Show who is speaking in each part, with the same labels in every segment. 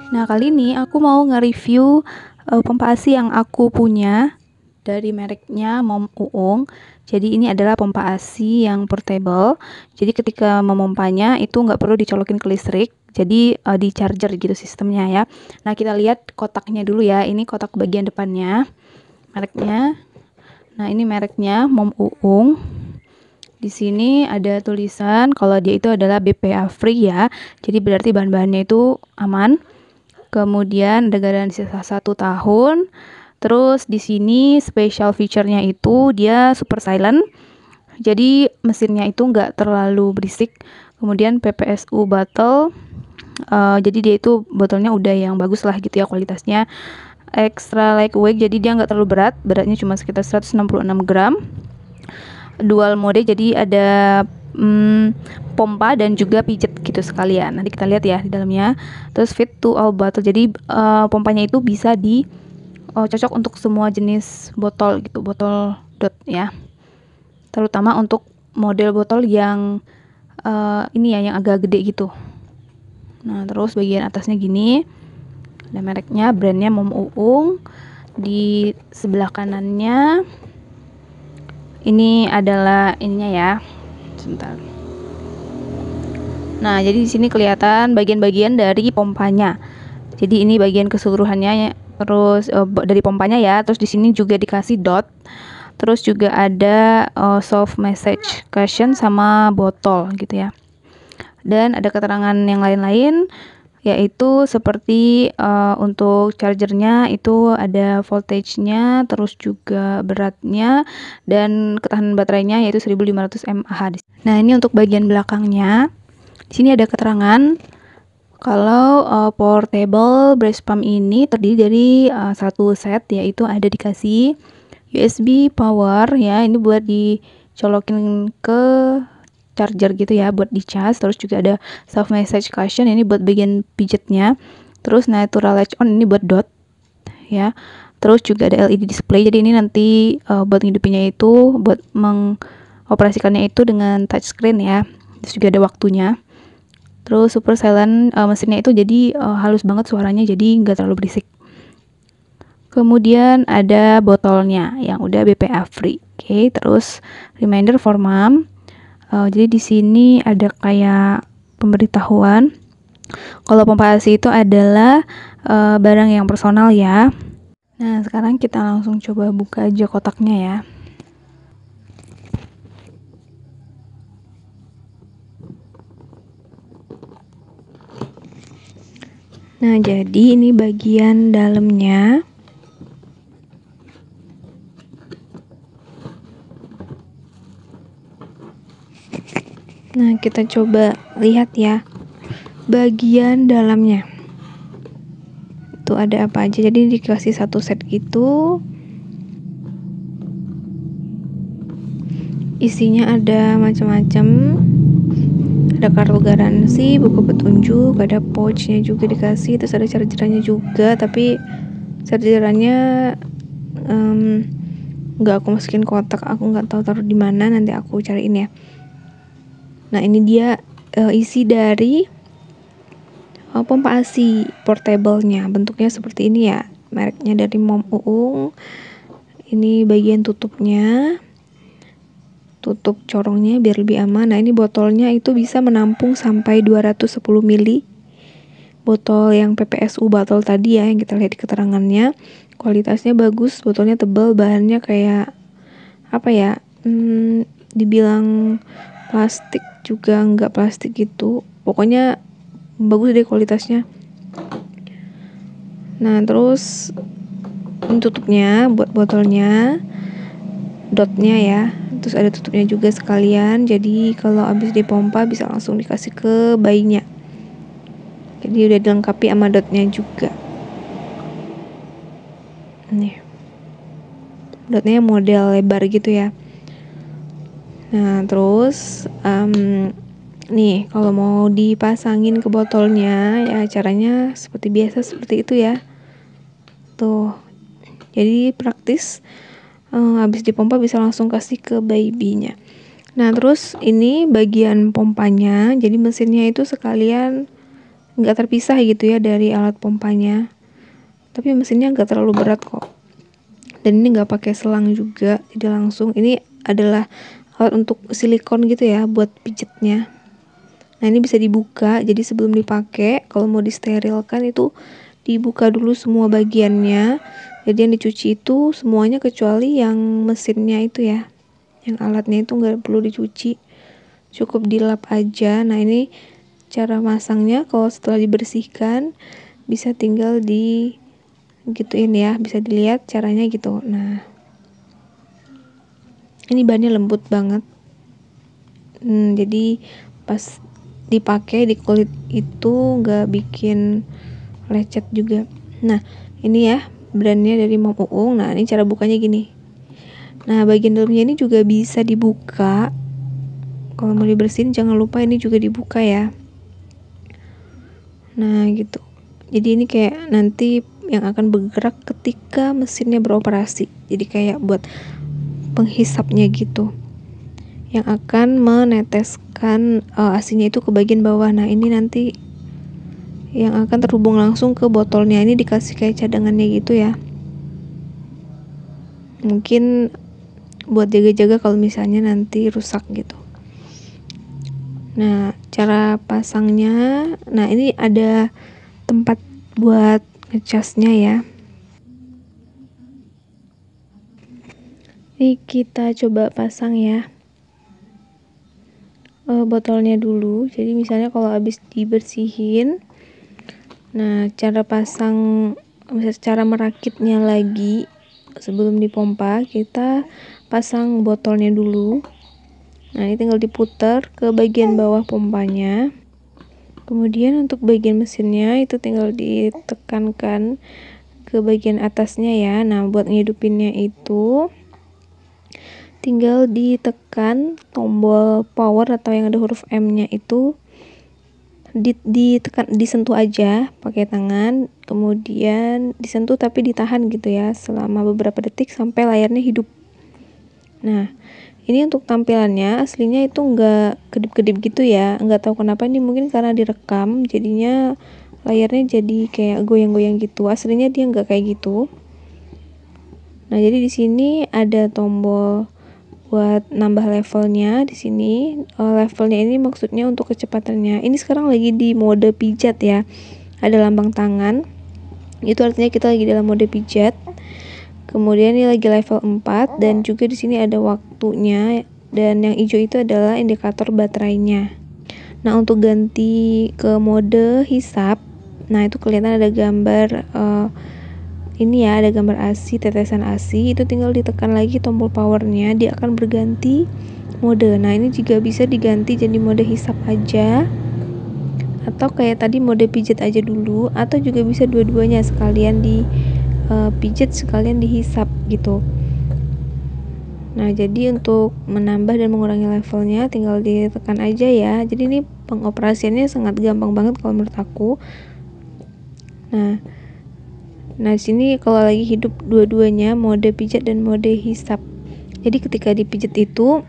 Speaker 1: Nah, kali ini aku mau nge-review pompa ASI yang aku punya dari mereknya Mom Uung. Jadi ini adalah pompa ASI yang portable. Jadi ketika memompanya itu nggak perlu dicolokin ke listrik. Jadi di charger gitu sistemnya ya. Nah, kita lihat kotaknya dulu ya. Ini kotak bagian depannya. Mereknya. Nah, ini mereknya Mom Uung. Di sini ada tulisan kalau dia itu adalah BPA free ya. Jadi berarti bahan-bahannya itu aman. Kemudian ada garansi 1 tahun. Terus di sini special feature-nya itu dia super silent. Jadi mesinnya itu nggak terlalu berisik. Kemudian PPSU bottle. Jadi dia itu botolnya udah yang bagus lah gitu ya kualitasnya. Extra lightweight, jadi dia nggak terlalu berat. Beratnya cuma sekitar 166 gram. Dual mode, jadi ada pompa dan juga pijet gitu sekalian. Nanti kita lihat ya di dalamnya. Terus fit to all bottle, jadi pompanya itu bisa cocok untuk semua jenis botol gitu, botol dot ya, terutama untuk model botol yang ini ya, yang agak gede gitu. Nah, terus bagian atasnya gini, ada mereknya, brandnya Mom Uung. Di sebelah kanannya ini adalah ininya ya, sebentar. Nah, jadi di sini kelihatan bagian-bagian dari pompanya. Jadi ini bagian keseluruhannya, terus dari pompanya ya. Terus di sini juga dikasih dot. Terus juga ada soft message cushion sama botol gitu ya. Dan ada keterangan yang lain-lain, yaitu seperti untuk chargernya itu ada voltage-nya, terus juga beratnya, dan ketahanan baterainya yaitu 1500 mAh. Nah, ini untuk bagian belakangnya. Di sini ada keterangan kalau portable breast pump ini terdiri dari satu set, yaitu ada dikasih USB power ya, ini buat dicolokin ke charger gitu ya, buat dicas. Terus juga ada soft message cushion, ini buat bagian pijetnya. Terus natural latch on, ini buat dot ya. Terus juga ada LED display, jadi ini nanti buat ngidupinnya itu, buat mengoperasikannya itu dengan touchscreen ya. Terus juga ada waktunya. Terus super silent mesinnya itu, jadi halus banget suaranya, jadi nggak terlalu berisik. Kemudian ada botolnya yang udah BPA free. Oke, terus reminder for mom. Jadi di sini ada kayak pemberitahuan kalau pompa ASI itu adalah barang yang personal ya. Nah, sekarang kita langsung coba buka aja kotaknya ya. Nah, jadi ini bagian dalamnya. Nah, kita coba lihat ya bagian dalamnya. Itu ada apa aja. Jadi dikasih satu set gitu. Isinya ada macam-macam. Ada kartu garansi, buku petunjuk, ada pouchnya juga dikasih, terus ada chargerannya juga, tapi chargerannya nggak aku masukin kotak, aku nggak tahu taruh di mana, nanti aku cariin ya. Nah, ini dia isi dari pompa ASI portable-nya, bentuknya seperti ini ya, mereknya dari Mom Uung. Ini bagian tutupnya, tutup corongnya biar lebih aman. Nah, ini botolnya itu bisa menampung sampai 210 ml. Botol yang PPSU botol tadi ya, yang kita lihat di keterangannya. Kualitasnya bagus, botolnya tebal, bahannya kayak apa ya, dibilang plastik juga nggak plastik gitu, pokoknya bagus deh kualitasnya. Nah, terus ini tutupnya buat botolnya, dotnya ya, terus ada tutupnya juga sekalian, jadi kalau habis dipompa bisa langsung dikasih ke bayinya. Jadi udah dilengkapi sama dotnya juga. Nih, dotnya model lebar gitu ya. Nah, terus nih kalau mau dipasangin ke botolnya ya caranya seperti biasa, seperti itu ya. Tuh, jadi praktis. Habis dipompa bisa langsung kasih ke babynya. Nah, terus ini bagian pompanya, jadi mesinnya itu sekalian nggak terpisah gitu ya dari alat pompanya. Tapi mesinnya nggak terlalu berat kok. Dan ini nggak pakai selang juga, jadi langsung. Ini adalah alat untuk silikon gitu ya, buat pijetnya. Nah ini bisa dibuka, jadi sebelum dipakai, kalau mau disterilkan itu dibuka dulu semua bagiannya. Jadi yang dicuci itu semuanya kecuali yang mesinnya itu ya, yang alatnya itu nggak perlu dicuci, cukup dilap aja. Nah ini cara masangnya, kalau setelah dibersihkan bisa tinggal di gituin ya, bisa dilihat caranya gitu. Nah ini bannya lembut banget. Jadi pas dipakai di kulit itu nggak bikin lecet juga. Nah ini ya brandnya dari Mom Uung. Nah ini cara bukanya gini. Nah bagian dalamnya ini juga bisa dibuka. Kalau mau dibersihin jangan lupa ini juga dibuka ya. Nah gitu. Jadi ini kayak nanti yang akan bergerak ketika mesinnya beroperasi. Jadi kayak buat penghisapnya gitu, yang akan meneteskan asinya itu ke bagian bawah. Nah ini nanti yang akan terhubung langsung ke botolnya. Ini dikasih kayak cadangannya gitu ya, mungkin buat jaga-jaga kalau misalnya nanti rusak gitu. Nah cara pasangnya, nah ini ada tempat buat ngecasnya ya. Ini kita coba pasang ya botolnya dulu. Jadi misalnya kalau habis dibersihin, nah cara pasang, misalnya cara merakitnya lagi sebelum dipompa, kita pasang botolnya dulu. Nah ini tinggal diputar ke bagian bawah pompanya. Kemudian untuk bagian mesinnya itu tinggal ditekankan ke bagian atasnya ya. Nah buat ngehidupinnya itu tinggal ditekan tombol power atau yang ada huruf M-nya itu, ditekan, disentuh aja pakai tangan, kemudian disentuh tapi ditahan gitu ya selama beberapa detik sampai layarnya hidup. Nah ini untuk tampilannya aslinya itu nggak kedip-kedip gitu ya, nggak tahu kenapa, ini mungkin karena direkam jadinya layarnya jadi kayak goyang-goyang gitu. Aslinya dia nggak kayak gitu. Nah jadi di sini ada tombol buat nambah levelnya. Di sini levelnya ini maksudnya untuk kecepatannya. Ini sekarang lagi di mode pijat ya, ada lambang tangan, itu artinya kita lagi dalam mode pijat. Kemudian ini lagi level 4 dan juga di sini ada waktunya, dan yang hijau itu adalah indikator baterainya. Nah untuk ganti ke mode hisap, nah itu kelihatan ada gambar ini ya, ada gambar ASI, tetesan ASI. Itu tinggal ditekan lagi tombol powernya, dia akan berganti mode. Nah ini juga bisa diganti jadi mode hisap aja, atau kayak tadi mode pijat aja dulu, atau juga bisa dua-duanya, sekalian di pijat sekalian dihisap gitu. Nah jadi untuk menambah dan mengurangi levelnya tinggal ditekan aja ya. Jadi ini pengoperasiannya sangat gampang banget kalau menurut aku. Nah di sini kalau lagi hidup dua-duanya, mode pijat dan mode hisap. Jadi ketika dipijat itu,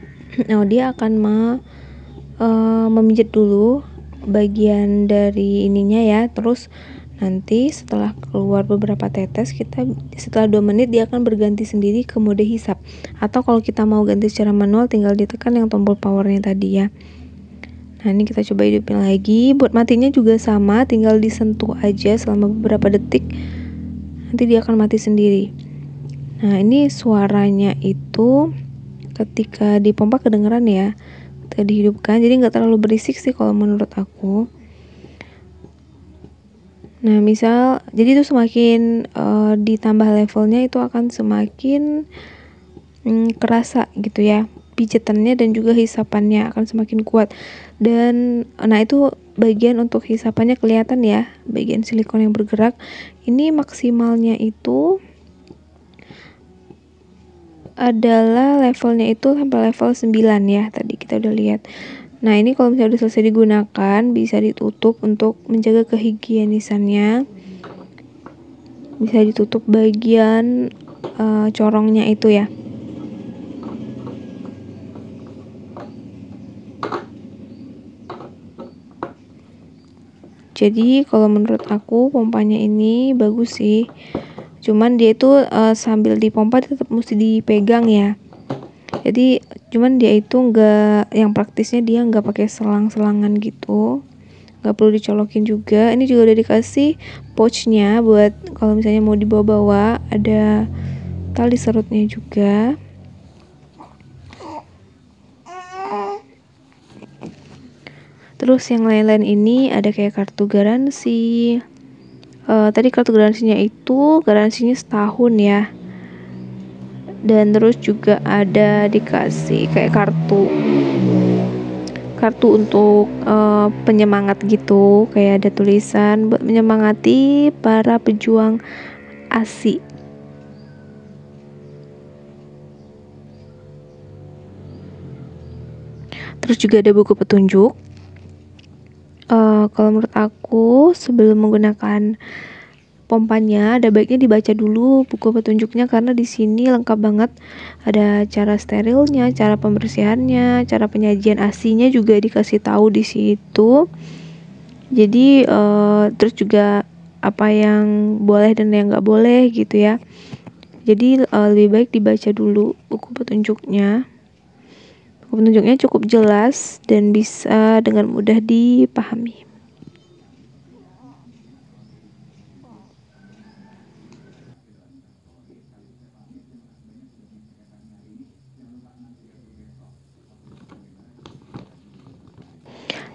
Speaker 1: dia akan memijat dulu bagian dari ininya ya. Terus nanti setelah keluar beberapa tetes, kita setelah 2 menit dia akan berganti sendiri ke mode hisap. Atau kalau kita mau ganti secara manual, tinggal ditekan yang tombol powernya tadi ya. Nah ini kita coba hidupin lagi. Buat matinya juga sama, tinggal disentuh aja selama beberapa detik, nanti dia akan mati sendiri. Nah ini suaranya itu ketika dipompa kedengeran ya, ketika dihidupkan, jadi nggak terlalu berisik sih kalau menurut aku. Nah misal, jadi itu semakin ditambah levelnya itu akan semakin kerasa gitu ya, pijatannya dan juga hisapannya akan semakin kuat. Dan nah itu bagian untuk hisapannya kelihatan ya, bagian silikon yang bergerak. Ini maksimalnya itu adalah levelnya itu sampai level 9 ya, tadi kita udah lihat. Nah ini kalau misalnya udah selesai digunakan, bisa ditutup untuk menjaga kehigienisannya. Bisa ditutup bagian corongnya itu ya. Jadi kalau menurut aku pompanya ini bagus sih. Cuman dia itu sambil dipompa tetap mesti dipegang ya. Jadi cuman dia itu enggak, yang praktisnya dia enggak pakai selang-selangan gitu. Enggak perlu dicolokin juga. Ini juga udah dikasih pouchnya buat kalau misalnya mau dibawa-bawa, ada tali serutnya juga. Terus yang lain-lain ini ada kayak kartu garansi. Tadi kartu garansinya itu garansinya setahun ya. Dan terus juga ada dikasih kayak kartu untuk penyemangat gitu, kayak ada tulisan buat menyemangati para pejuang ASI. Terus juga ada buku petunjuk. Kalau menurut aku sebelum menggunakan pompanya ada baiknya dibaca dulu buku petunjuknya, karena di sini lengkap banget, ada cara sterilnya, cara pembersihannya, cara penyajian ASI-nya juga dikasih tahu di situ. Jadi terus juga apa yang boleh dan yang nggak boleh gitu ya. Jadi lebih baik dibaca dulu buku petunjuknya. Buku petunjuknya cukup jelas dan bisa dengan mudah dipahami.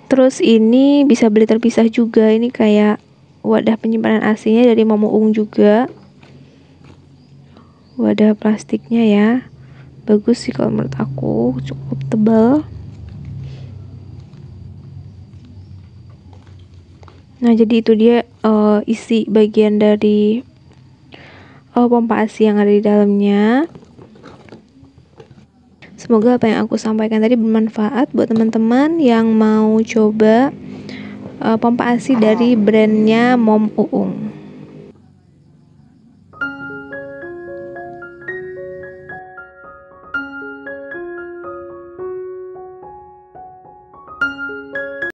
Speaker 1: Terus ini bisa beli terpisah juga. Ini kayak wadah penyimpanan ASI-nya dari Momo Ung juga. Wadah plastiknya ya. Bagus sih kalau menurut aku, cukup tebal. Nah, jadi itu dia isi bagian dari pompa ASI yang ada di dalamnya. Semoga apa yang aku sampaikan tadi bermanfaat buat teman-teman yang mau coba pompa ASI dari brandnya Mom Uung.